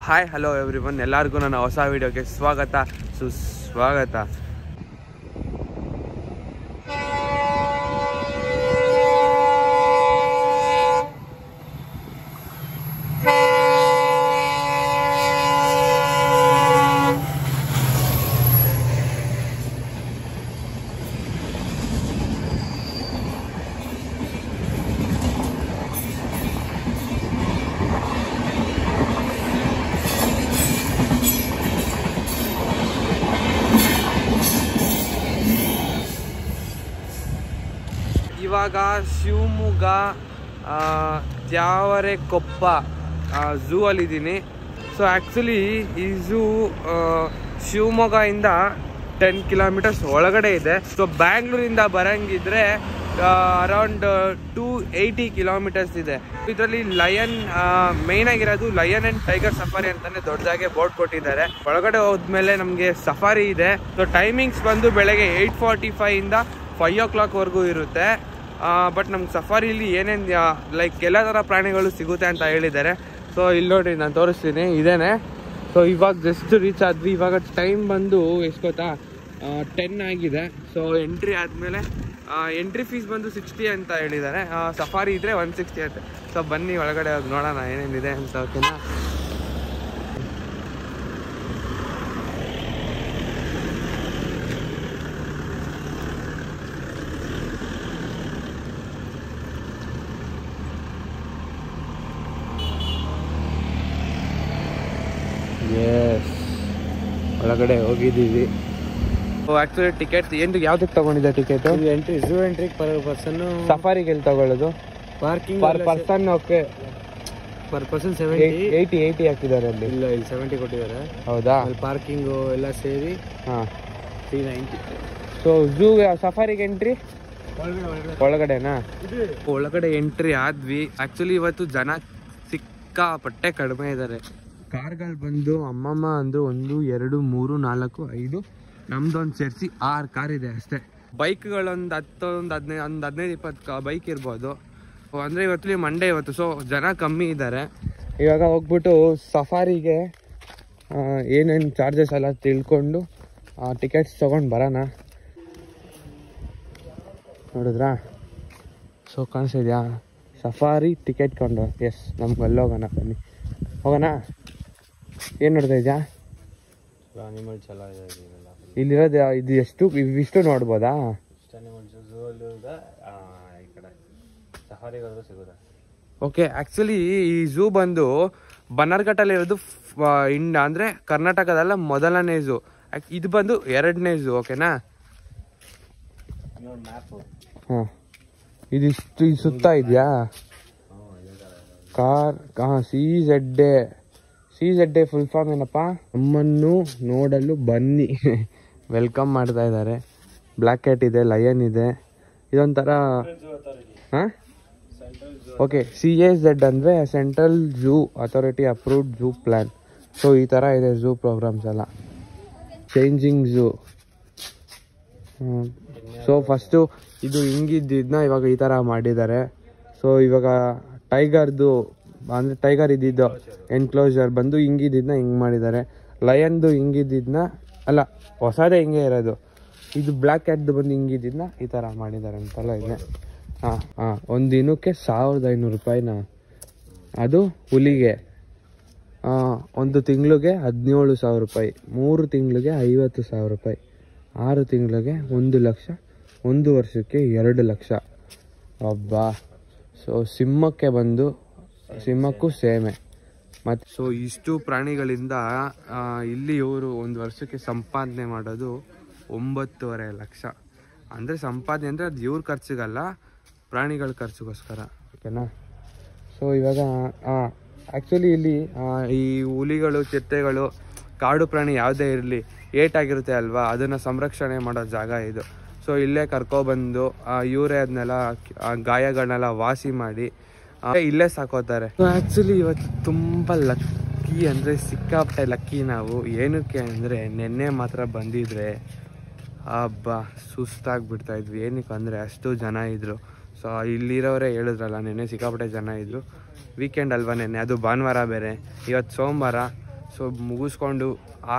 Hi hello everyone, ಎಲ್ಲರಿಗೂ ನನ್ನ ಹೊಸ ವಿಡಿಯೋಗೆ ಸ್ವಾಗತ ಸುಸ್ವಾಗತ. ಇವಾಗ ಶಿವಮೊಗ್ಗ ದ್ಯಾವರೆಕೊಪ್ಪ ಝೂ ಅಲ್ಲಿದ್ದೀನಿ. ಸೊ ಆ್ಯಕ್ಚುಲಿ ಈ ಝೂ ಶಿವಮೊಗ್ಗದಿಂದ 10 ಕಿಲೋಮೀಟರ್ಸ್ ಒಳಗಡೆ ಇದೆ. ಸೊ ಬ್ಯಾಂಗ್ಳೂರಿಂದ ಬರಂಗಿದ್ರೆ ಅರೌಂಡ್ 280 ಕಿಲೋಮೀಟರ್ಸ್ ಇದೆ. ಇದರಲ್ಲಿ ಲಯನ್ ಮೇನ್ ಆಗಿರೋದು ಲಯನ್ ಅಂಡ್ ಟೈಗರ್ ಸಫಾರಿ ಅಂತಾನೆ ದೊಡ್ಡದಾಗೆ ಬೋರ್ಡ್ ಕೊಟ್ಟಿದ್ದಾರೆ. ಒಳಗಡೆ ಹೋದ್ಮೇಲೆ ನಮಗೆ ಸಫಾರಿ ಇದೆ. ಸೊ ಟೈಮಿಂಗ್ಸ್ ಬಂದು ಬೆಳಗ್ಗೆ 8:45 ಇಂದ 5 o'clock ವರೆಗೂ ಇರುತ್ತೆ. ಬಟ್ ನಮ್ಗೆ ಸಫಾರಿಲಿ ಏನೇನು ಲೈಕ್ ಎಲ್ಲ ಥರ ಪ್ರಾಣಿಗಳು ಸಿಗುತ್ತೆ ಅಂತ ಹೇಳಿದ್ದಾರೆ. ಸೊ ಇಲ್ಲಿ ನೋಡಿ ನಾನು ತೋರಿಸ್ತೀನಿ, ಇದೇನೆ. ಸೊ ಇವಾಗ ಜಸ್ಟ್ ರೀಚ್ ಆದ್ವಿ. ಇವಾಗ ಟೈಮ್ ಬಂದು ಎಷ್ಟು ಗೊತ್ತಾ, 10 ಆಗಿದೆ. ಸೊ ಎಂಟ್ರಿ ಆದಮೇಲೆ ಎಂಟ್ರಿ ಫೀಸ್ ಬಂದು 60 ಅಂತ ಹೇಳಿದ್ದಾರೆ. ಸಫಾರಿ ಇದ್ದರೆ 160 ಅಂತೆ. ಸೊ ಬನ್ನಿ ಒಳಗಡೆ ಹೋಗಿ ನೋಡೋಣ ಏನೇನಿದೆ ಅಂತ. ಓಕೆನಾ? ಎಸ್, ಒಳಗಡೆ ಹೋಗಿದ್ದೀವಿ. ಆ್ಯಕ್ಚುಲಿ ಟಿಕೆಟ್ ಏನು ಯಾವುದಕ್ಕೆ ತೊಗೊಂಡಿದ್ದೆ ticket? Entry zoo entry per person. ಸಫಾರಿಗೆ ಎಲ್ಲಿ ತಗೊಳ್ಳೋದು? Parking per person. Okay, per person 70 ಹಾಕಿದ್ದಾರೆ ಅಲ್ಲಿ. ಇಲ್ಲ, ಇಲ್ಲಿ 70 ಕೊಟ್ಟಿದ್ದಾರೆ. ಹೌದಾ? ಅಲ್ಲಿ ಪಾರ್ಕಿಂಗು ಎಲ್ಲ ಸೇರಿ ಹಾಂ 390. ಸೊ ಝೂ ಸಫಾರಿಗೆ ಎಂಟ್ರಿ ಒಳಗಡೆನಾ? ಒಳಗಡೆ ಎಂಟ್ರಿ ಆದ್ವಿ. ಆ್ಯಕ್ಚುಲಿ ಇವತ್ತು ಜನ ಸಿಕ್ಕಾಪಟ್ಟೆ ಕಡಿಮೆ ಇದ್ದಾರೆ. ಕಾರ್ಗಳು ಬಂದು ಅಮ್ಮಮ್ಮ ಅಂದರು 1 2 3 4 5, ನಮ್ದೊಂದು ಸೇರಿಸಿ 6 ಕಾರ್ ಇದೆ ಅಷ್ಟೇ. ಬೈಕ್ಗಳೊಂದು 15-20 ಬೈಕ್ ಇರ್ಬೋದು. ಅಂದರೆ ಇವತ್ತು ಮಂಡೇ ಇವತ್ತು, ಸೊ ಜನ ಕಮ್ಮಿ ಇದ್ದಾರೆ. ಇವಾಗ ಹೋಗ್ಬಿಟ್ಟು ಸಫಾರಿಗೆ ಏನೇನು ಚಾರ್ಜಸ್ ಎಲ್ಲ ತಿಳ್ಕೊಂಡು ಟಿಕೆಟ್ಸ್ ತೊಗೊಂಡು ಬರೋಣ. ನೋಡಿದ್ರಾ? ಸೊ ಕಾಣಿಸಿದ್ಯಾ ಸಫಾರಿ ಟಿಕೆಟ್ ಕೊಂಡು? ಎಸ್, ನಮ್ಗೆ ಅಲ್ಲಿ ಹೋಗೋಣ, ಬನ್ನಿ ಹೋಗೋಣ. ಏನು ನೋಡ್ತಾ ಇದ್ಯಾ? ಅನಿಮಲ್ಸ್ ಎಲ್ಲ ಇದೆ ಇಲ್ಲಿರೋದು. ಇದು ಎಷ್ಟು ಇವಿಷ್ಟು ನೋಡ್ಬೋದಾ? ಈ ಕಡೆ ಸಫಾರಿಗಳು ಸಿಗುತ್ತೆ. ಓಕೆ, ಆ್ಯಕ್ಚುಲಿ ಈ ಝೂ ಬಂದು ಬನ್ನರ್ಘಟ್ಟಲ್ಲಿರೋದು ಅಂದರೆ ಕರ್ನಾಟಕದಲ್ಲ ಮೊದಲನೇ ಝೂ. ಇದು ಬಂದು 2ನೇ ಝೂ. ಓಕೆನಾ? ಹಾಂ, ಇದಿಷ್ಟು ಸುತ್ತ ಇದೆಯಾ ಕಾರ್? ಹಾಂ, CZA ಫುಲ್ ಫಾರ್ಮ್ ಏನಪ್ಪ? ನಮ್ಮನ್ನು ನೋಡಲು ಬನ್ನಿ ವೆಲ್ಕಮ್ ಮಾಡ್ತಾ ಇದ್ದಾರೆ. ಬ್ಲ್ಯಾಕ್ ಕ್ಯಾಟ್ ಇದೆ, ಲಯನ್ ಇದೆ. ಇದೊಂಥರ ಹಾಂ ಓಕೆ. CAZ ಅಂದರೆ central zoo authority approved zoo plan. So ಈ ಥರ ಇದೆ ಝೂ ಪ್ರೋಗ್ರಾಮ್ಸ್ ಎಲ್ಲ. Changing zoo. ಸೊ ಫಸ್ಟು ಇದು ಹಿಂಗಿದ್ದಿದ್ದನ್ನ ಇವಾಗ ಈ ಥರ ಮಾಡಿದ್ದಾರೆ. ಸೊ ಇವಾಗ ಟೈಗರ್ದು ಅಂದರೆ ಟೈಗರ್ ಇದ್ದಿದ್ದು ಎನ್ಕ್ಲೋಜರ್ ಬಂದು ಹಿಂಗಿದ್ದಿದ್ದನ್ನ ಹಿಂಗೆ ಮಾಡಿದ್ದಾರೆ. ಲಯನ್ದು ಹಿಂಗಿದ್ದಿದ್ದನ್ನ ಅಲ್ಲ, ಹೊಸದೇ ಹಿಂಗೆ ಇರೋದು. ಇದು ಬ್ಲ್ಯಾಕ್ ಕ್ಯಾಟ್ದು ಬಂದು ಹಿಂಗಿದ್ದಿದ್ದನ್ನ ಈ ಥರ ಮಾಡಿದ್ದಾರೆ ಅಂತೆಲ್ಲ ಇದೆ. ಹಾಂ ಒಂದು ದಿನಕ್ಕೆ 1500 ರೂಪಾಯಿನ ಅದು ಹುಲಿಗೆ. 1 ತಿಂಗಳಿಗೆ 17,000 ರೂಪಾಯಿ, 3 ತಿಂಗಳಿಗೆ 50,000 ರೂಪಾಯಿ, 6 ತಿಂಗಳಿಗೆ 1 ಲಕ್ಷ, 1 ವರ್ಷಕ್ಕೆ 2 ಲಕ್ಷ. ಅಬ್ಬಾ. ಸೊ ಸಿಂಹಕ್ಕೂ ಸೇಮೆ. ಮತ್ತು ಸೊ ಇಷ್ಟು ಪ್ರಾಣಿಗಳಿಂದ ಇಲ್ಲಿ ಇವರು ಒಂದು ವರ್ಷಕ್ಕೆ ಸಂಪಾದನೆ ಮಾಡೋದು 9.5 ಲಕ್ಷ. ಅಂದರೆ ಸಂಪಾದನೆ ಅಂದರೆ ಅದು ಇವ್ರ ಖರ್ಚಿಗಲ್ಲ, ಪ್ರಾಣಿಗಳ ಖರ್ಚಿಗೋಸ್ಕರ. ಓಕೆನಾ? ಸೊ ಇವಾಗ ಆ್ಯಕ್ಚುಲಿ ಇಲ್ಲಿ ಈ ಹುಲಿಗಳು, ಚಿರತೆಗಳು, ಕಾಡು ಪ್ರಾಣಿ ಯಾವುದೇ ಇರಲಿ ಏಟಾಗಿರುತ್ತೆ ಅಲ್ವಾ, ಅದನ್ನು ಸಂರಕ್ಷಣೆ ಮಾಡೋ ಜಾಗ ಇದು. ಸೊ ಇಲ್ಲೇ ಕರ್ಕೊಬಂದು ಇವರೇ ಅದನ್ನೆಲ್ಲ ಗಾಯಗಳನ್ನೆಲ್ಲ ವಾಸಿ ಮಾಡಿ ಇಲ್ಲೇ ಸಾಕೋತಾರೆ. ಆ್ಯಕ್ಚುಲಿ ಇವತ್ತು ತುಂಬ ಲಕ್ಕಿ ಅಂದರೆ ಸಿಕ್ಕಾಪಟ್ಟೆ ಲಕ್ಕಿ ನಾವು. ಏನಕ್ಕೆ ಅಂದರೆ ನೆನ್ನೆ ಮಾತ್ರ ಬಂದಿದ್ರೆ ಹಬ್ಬ ಸುಸ್ತಾಗ್ಬಿಡ್ತಾ ಇದ್ವಿ. ಏನಕ್ಕೆ ಅಂದರೆ ಅಷ್ಟು ಜನ ಇದ್ದರು. ಸೊ ಇಲ್ಲಿರೋರೇ ಹೇಳಿದ್ರಲ್ಲ, ನೆನ್ನೆ ಸಿಕ್ಕಾಪಟ್ಟೆ ಜನ ಇದ್ದರು. ವೀಕೆಂಡ್ ಅಲ್ವಾ ನೆನ್ನೆ, ಅದು ಭಾನುವಾರ ಬೇರೆ, ಇವತ್ತು ಸೋಮವಾರ. ಸೊ ಮುಗಿಸ್ಕೊಂಡು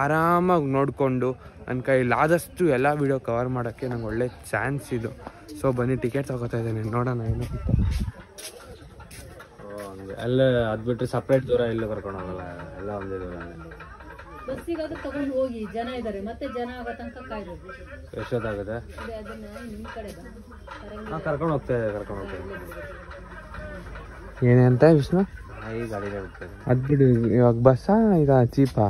ಆರಾಮಾಗಿ ನೋಡಿಕೊಂಡು ನನ್ನ ಕೈಲಾದಷ್ಟು ಎಲ್ಲ ವೀಡಿಯೋ ಕವರ್ ಮಾಡೋಕ್ಕೆ ನಂಗೆ ಒಳ್ಳೆ ಚಾನ್ಸ್ ಇದು. ಸೊ ಬನ್ನಿ ಟಿಕೆಟ್ ತಗೋತಾ ಇದ್ದೇನೆ, ನೋಡೋಣ ಏನು. ಎಲ್ಲ ಅದು ಬಿಟ್ಟರೆ ಸಪ್ರೇಟ್ ದೂರ ಎಲ್ಲೂ ಕರ್ಕೊಂಡು ಹೋಗಲ್ಲ, ಎಲ್ಲ ಒಂದೇ ದೂರ. ಬಸ್ಸಿಗಾದ್ರೂ ತಗೊಂಡು ಹೋಗಿ, ಜನ ಇದ್ದಾರೆ, ಮತ್ತೆ ಜನ ಆಗೋ ತನಕ ಕಾಯ್ಬೇಕು. ಎಷ್ಟೊತ್ತಾಗುತ್ತೆ? ಅದನ್ನ ನಿಮ್ಮ ಕಡೆ ಹಾಂ, ಕರ್ಕೊಂಡು ಹೋಗ್ತೇವೆ. ಏನೇ ಅಂತ ವಿಷ್ಣು? ಈ ಗಾಡಿಗೆ ಹೋಗ್ತೇವೆ. ಅದು ಬಿಡು, ಇವಾಗ ಬಸ್ಸಾ ಈಗ ಚೀಪಾ?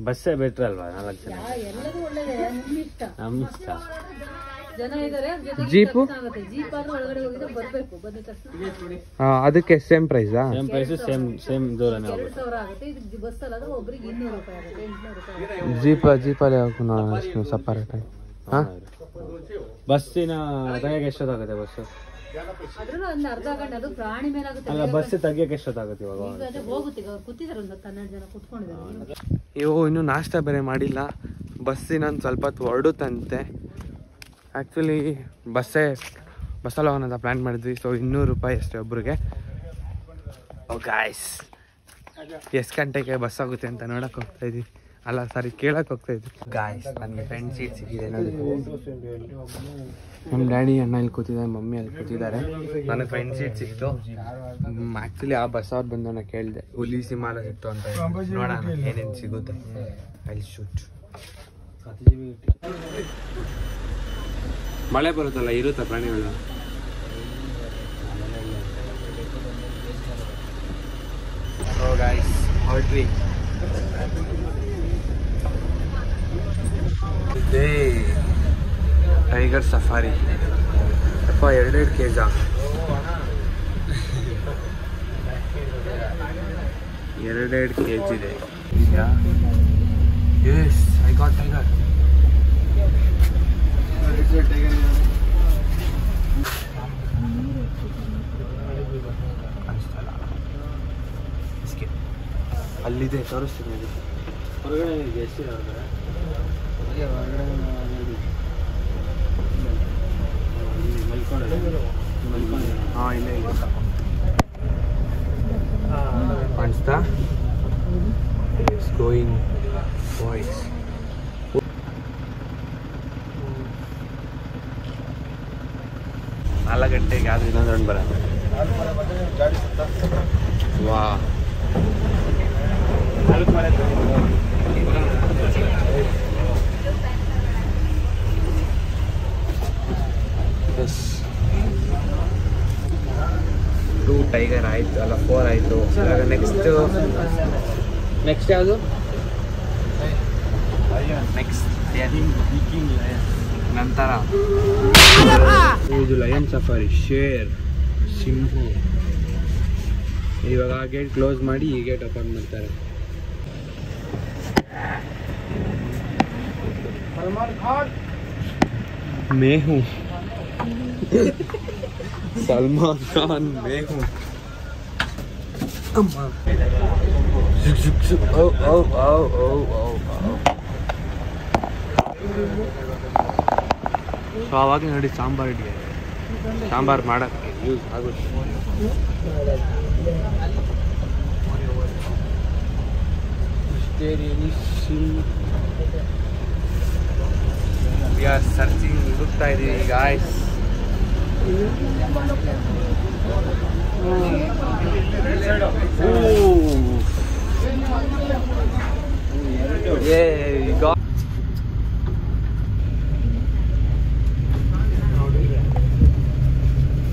ಬಸ್ಸೇ ಬೆಟ್ರ್ ಅಲ್ವಾ? 4 ಜನ ಎಲ್ಲದೂ ಒಳ್ಳೇದೇ, ನಿಮ್ಮ ಇಷ್ಟ. ನಮ್ಮ ಇಷ್ಟ. ಜನ ಇದ್ದಾರೆ, ಜೀಪು ಆಗುತ್ತೆ. ಜೀಪ್ ಆದ್ರೂ ಒಳಗಡೆ ಹೋಗಿದ್ರೆ ಬರಬೇಕು, ಬಂದ ತಕ್ಷಣ. ಅದಕ್ಕೆ ಸೇಮ್ ಪ್ರೈಸಾ? ಸೇಮ್ ಪ್ರೈಸು, ಸೇಮ್ ದೂರನೇ ಹೋಗುತ್ತೆ. 2000 ಆಗುತ್ತೆ. ಇದು ಬಸ್ ಅಲ್ಲಾದ್ರೆ ಒಬ್ರಿಗೆ 200 ರೂಪಾಯಿ ಆಗುತ್ತೆ, 800 ರೂಪಾಯಿ. ಜೀಪಲ್ಲಿ ಹೋಗೋಣ ಸಪರೇಟ್ ಆಗಿ. ಹಾಂ, ಬಸ್ಸಿನ ತೆಗಿಯೋಕೆ ಎಷ್ಟೊತ್ತಾಗುತ್ತೆ? ಬಸ್ಸು ಅದ್ರಲ್ಲೂ ಒಂದು ಅರ್ಧ ಗಂಟೆ, ಅದು ಪ್ರಾಣಿ ಮೇಲಾಗುತ್ತೆ. ಅಲ್ಲ, ಬಸ್ ತೆಗಿಯೋಕೆ ಎಷ್ಟೊತ್ತಾಗುತ್ತೆ ಇವಾಗ? ಈಗ ಅದೇ ಹೋಗುತ್ತೆ, ಈಗ ಅವ್ರು ಕೂತಿದ್ದಾರೆ, ಒಂದು 12 ಜನ ಕೂತ್ಕೊಂಡಿದ್ದಾರೆ. ಇವು ಇನ್ನೂ ನಾಷ್ಟ ಬೇರೆ ಮಾಡಿಲ್ಲ. ಬಸ್ಸಿನೊಂದು ಸ್ವಲ್ಪ ಹೊತ್ತು ಹೊರಡುತ್ತಂತೆ. ಆ್ಯಕ್ಚುಲಿ ಬಸ್ಸಲ್ಲಿ ಹೋಗೋಣ ಅಂತ ಪ್ಲ್ಯಾನ್ ಮಾಡಿದ್ವಿ. ಸೊ 200 ರೂಪಾಯಿ ಅಷ್ಟೇ ಒಬ್ರಿಗೆ. ಗಾಯ್ಸ್, ಎಷ್ಟು ಗಂಟೆಗೆ ಬಸ್ ಆಗುತ್ತೆ ಅಂತ ನೋಡಕ್ಕೆ ಹೋಗ್ತಾ ಇದ್ವಿ. ಅಲ್ಲ ಸಾರಿ, ಕೇಳಕ್ಕೆ ಹೋಗ್ತಾ ಇದ್ವಿ. ಗಾಯ್ಸ್, ನನಗೆ ಫ್ರೆಂಡ್ ಸೀಟ್ ಸಿಕ್ಕಿದೆ ನೋಡಿ. ನಮ್ಮ ಡ್ಯಾಡಿ ಅಣ್ಣ ಇಲ್ಲಿ ಕೂತಿದ್ದಾರೆ, ಮಮ್ಮಿ ಅಲ್ಲಿ ಕೂತಿದ್ದಾರೆ. ನನಗೆ ಫ್ರೆಂಡ್ ಸೀಟ್ ಸಿಕ್ತು. ಆ್ಯಕ್ಚುಲಿ ಆ ಬಸ್ ಅವ್ರು ಬಂದವನ್ನ ಕೇಳಿದೆ, ಹುಲಿ ಸಿಂಹಾಲ ಸಿಕ್ತು ಅಂತ. ನೋಡೋಣ ಏನೇನು ಸಿಗುತ್ತೆ. I shoot. ಮಳೆ ಬರುತ್ತಲ್ಲ, ಇರುತ್ತಾ ಪ್ರಾಣಿಗಳು? ಓ ಗಾಯ್ಸ್, ಹೊರಟ್ವಿ. ಇದೇ ಟೈಗರ್ ಸಫಾರಿ. ಅಪ್ಪ 2 kg. 2 kg ಇದೆ. Yes, I got tiger. ಅಲ್ಲಿದೆ, ತೋರಿಸ್ತೀನಿ. ಹೊರಗಡೆ ಎಷ್ಟು ಹೊರಗಡೆ? ಹಾಂ, ಇಲ್ಲೇ ಇದೆ. ಕಾಣಿಸ್ತಾ? It's going voice. ನಾಲ್ಕು ಗಂಟೆಗೆ ಯಾವ್ದು ಇನ್ನೊಂದು ರೌಂಡ್ ಬರೋದು. ವಾ, ಎಸ್, 2 ಟೈಗರ್ ಆಯಿತು, ಅಲ್ಲ 4 ಆಯಿತು. ಇವಾಗ ನೆಕ್ಸ್ಟ್ ಯಾವುದು? ನೆಕ್ಸ್ಟ್ ನಂತರ ಇದು ಲಯನ್ ಸಫಾರಿ, ಶೇರ್, ಸಿಂಹ. ಇವಾಗ ಆ ಗೇಟ್ ಕ್ಲೋಸ್ ಮಾಡಿ ಈ ಗೇಟ್ ಓಪನ್ ಮಾಡ್ತಾರೆ. ಮೇಹು ಸಲ್ಮಾನ್ ಖಾನ್ ಮೇಹು. ಸೊ ಅವಾಗ ನೋಡಿ ಸಾಂಬಾರು ಮಾಡೋಕ್ಕೆ ಯೂಸ್ ಆಗುತ್ತೆ. ಸರ್ಚಿಂಗ್ ಹುಡುಕ್ತಾ ಇದೀವಿ ಗಾಯ್ಸ್.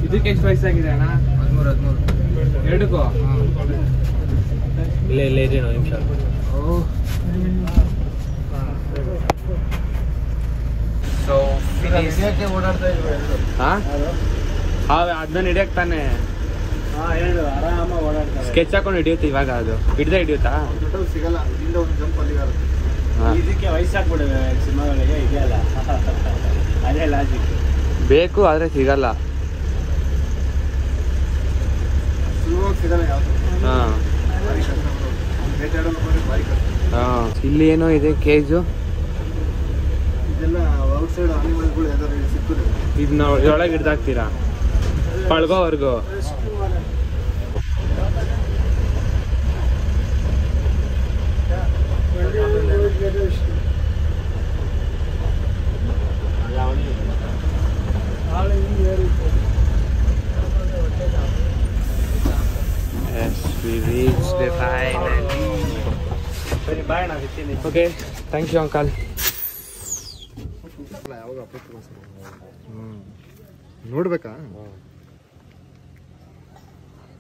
ಇದಕ್ಕೆ ಎಷ್ಟು ವಯಸ್ಸಾಗಿದೆ ಅಣ್ಣ? 13 ಎರಡಕ್ಕೂ? ಇಲ್ಲೇ ಇದೆ, 1 ನಿಮಿಷ. ಸೊ ಅದನ್ನ ಹಿಡಿಯಕ್ ತಾನೆ ಆರಾಮ ಓಡಾಡ್ತಾರೆ. ಸ್ಕೆಚ್ ಹಾಕೊಂಡು ಹಿಡಿಯುತ್ತೆ. ಇವಾಗ ಅದು ಹಿಡಿಯುತ್ತಾ? ಸಿಗಲ್ಲ, ಇಲ್ಲಿಂದ ಒಂದು ಜಂಪ್ ಅಲ್ಲಿ ಇದಕ್ಕೆ ವಯಸ್ಸಾಗ್ಬಿಡುವೆ ಸಿನಿಮಾಗಳಿಗೆ. ಇದೆಯಲ್ಲ, ಅದೇ ಲಾಜಿಕ್. ಬೇಕು ಆದ್ರೆ ಸಿಗಲ್ಲ. ಇಲ್ಲಿ ಏನೋ ಇದೆ ಕೇಜು. ಇದನ್ನ ಒಳಗೆ ಹಿಡ್ದಾಕ್ತೀರಾ ಪಳ್ಗೋವರೆಗೂ? reached finally. ಸರಿ ಬಾಯ್ ಅಣ್ಣ ಸಿಗ್ತೀನಿ. Okay, thank you uncle. ನೋಡ್ಬೇಕಾ?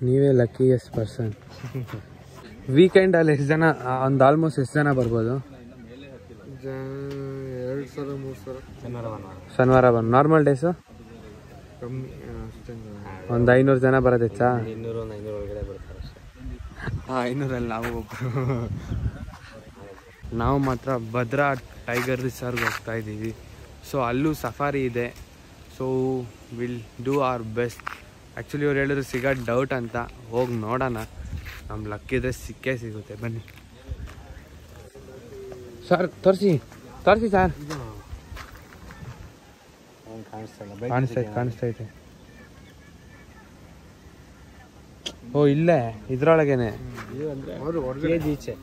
ನೀವೇ ಲಕ್ಕಿಯೆಸ್ಟ್ ಪರ್ಸನ್. ವೀಕೆಂಡಲ್ಲಿ ಎಷ್ಟು ಜನ, ಒಂದು ಆಲ್ಮೋಸ್ಟ್ ಎಷ್ಟು ಜನ ಬರ್ಬೋದು? 2,000-3,000 ಶನಿವಾರ ಬಂದು ನಾರ್ಮಲ್ ಡೇಸು ಕಮ್ಮಿ. ಒಂದು 500 ಜನ ಬರೋದು ಹೆಚ್ಚಾ? 200-500 ಒಳಗಡೆ ಬರ್ತಾರೆ ಅಷ್ಟೇ. 500ಅಲ್ಲಿ ನಾವು ನಾವು ಮಾತ್ರ ಭದ್ರಾ ಟೈಗರ್ ರಿಸರ್ವ್ಗೆ ಹೋಗ್ತಾ ಇದ್ದೀವಿ. ಸೊ ಅಲ್ಲೂ ಸಫಾರಿ ಇದೆ. So will do our best. Actually ಅವ್ರು ಹೇಳಿದ್ರು ಸಿಗೋದು ಡೌಟ್ ಅಂತ. ಹೋಗಿ ನೋಡೋಣ, ನಮ್ಮ ಲಕ್ಕಿದ್ರೆ ಸಿಕ್ಕೇ ಸಿಗುತ್ತೆ. ಬನ್ನಿ ಸರ್, ತೋರಿಸಿ ಸರ್. ಕಾಣಿಸ್ತೈತೆ. ಓ ಇಲ್ಲೇ ಇದ್ರೊಳಗೇನೆ. ಇದು ಅಂದ್ರೆ ಕೆಜಿ ಈಚೆ.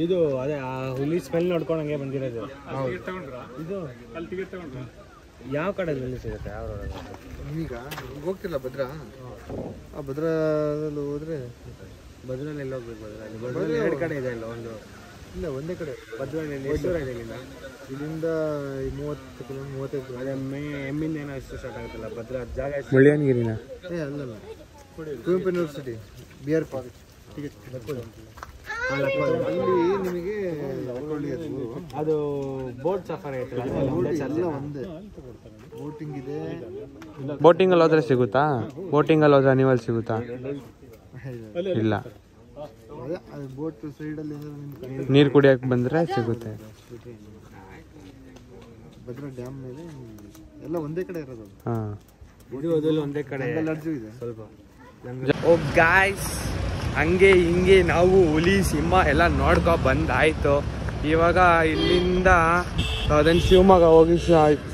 ಇದು ಅದೇ ಆ ಹುಲಿ ಸ್ಮೆಲ್ ನೋಡ್ಕೊಂಡಂಗೆ ಬಂದಿರೋದು. ಇದು ಯಾವ ಕಡೆಯಲ್ಲಿ ಸಿಗುತ್ತೆ? ಯಾವ ಈಗ ಹೋಗ್ತಿಲ್ಲ ಭದ್ರಾ? ಭದ್ರಾದಲ್ಲಿ ಹೋದ್ರೆ ಭದ್ರಲ್ಲಿ ಎಲ್ಲಿ ಹೋಗ್ಬೇಕು? ಭದ್ರಲ್ಲಿ 2 ಕಡೆ ಇದೆ. ಇಲ್ಲ ಒಂದು ಇಲ್ಲ, ಒಂದೇ ಕಡೆ. ಭದ್ರಲ್ಲಿ ಮೈಸೂರು ಇದೆ. ಇಲ್ಲಿಂದ 30 ಕಿಲೋಮೀಟರ್ 35. ಅದೇ ಎಮ್ಮಿಂದ ಏನೋ ಎಷ್ಟು ಸ್ಟಾರ್ಟ್ ಆಗುತ್ತಲ್ಲ ಭದ್ರಾ ಜಾಗ. ಮುಳ್ಳಯ್ಯನಗಿರಿನ? ಅಲ್ಲಲ್ಲ, ಕುವೆಂಪು ಯೂನಿವರ್ಸಿಟಿ BR ಪಾರ್ಕ್. ಅಲ್ಲಿ ನಿಮಗೆ ಅದು ಬೋಟ್ ಸಫಾರಿ ಐತಲ್ಲ, ಎಲ್ಲ ಒಂದೇ. ಬೋಟಿಂಗ್ ಇದೆ. ಬೋಟಿಂಗಲ್ಲಿ ಹೋದ್ರೆ ಸಿಗುತ್ತಾ? ಬೋಟಿಂಗಲ್ಲಿ ಹೋದ್ರೆ ಅನಿಮಲ್ ಸಿಗುತ್ತಾ? ಇಲ್ಲ. ಅದೇ ಅದು ಬೋಟ್ ಸೈಡಲ್ಲಿ ನೀರು ಕುಡಿಯೋಕೆ ಬಂದರೆ ಸಿಗುತ್ತೆ. ಭದ್ರಾ ಡ್ಯಾಮ್ ಮೇಲೆ ಎಲ್ಲ ಒಂದೇ ಕಡೆ ಇರೋದು. ಹಾಂ, ಇದು ಅದೆಲ್ಲ ಒಂದೇ ಕಡೆ. ಲಡ್ಜು ಇದೆ ಸ್ವಲ್ಪ ಓ ಗಾಯ್ಸ್, ಹಂಗೆ ಹಿಂಗೆ ನಾವು ಹುಲಿ ಸಿಂಹ ಎಲ್ಲ ನೋಡ್ಕೊ ಬಂದಾಯಿತು. ಇವಾಗ ಇಲ್ಲಿಂದ ಅದನ್ನು ಶಿವಮೊಗ್ಗ ಹೋಗಿ